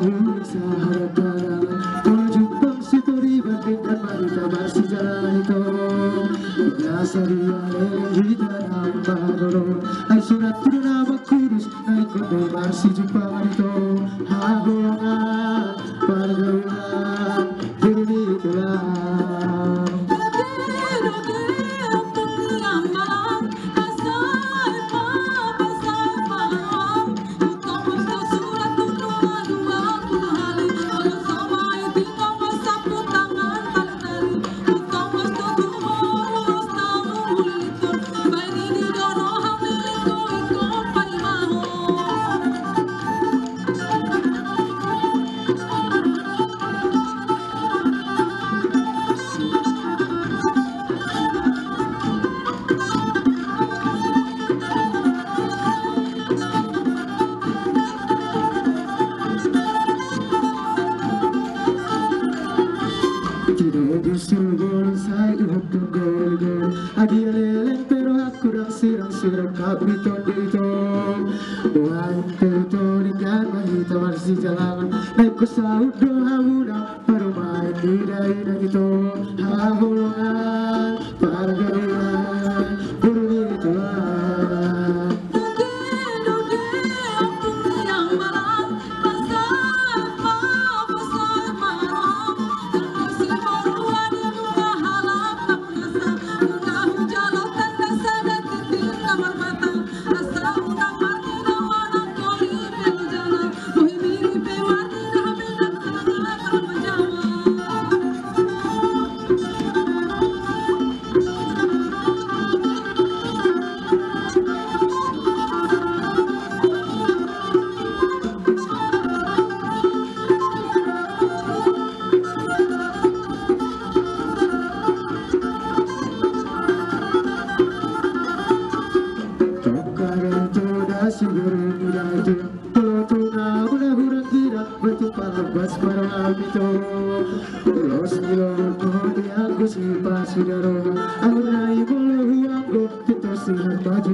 Sahabat karangan tujuh bangsi tori bandingkan wanita masih jalan itu biasa dia hidup ambaroro ay surat nama kudus naik kondo masih jumpa itu hagolongan pergaulan diri itulah sirang kabito dito buhay dito dengan mahita masih jalan naik ko sa udo hamuna parumahin ida ito hagulungan pargaulan puro dito lang Aku naik bolu aku kita sihat baju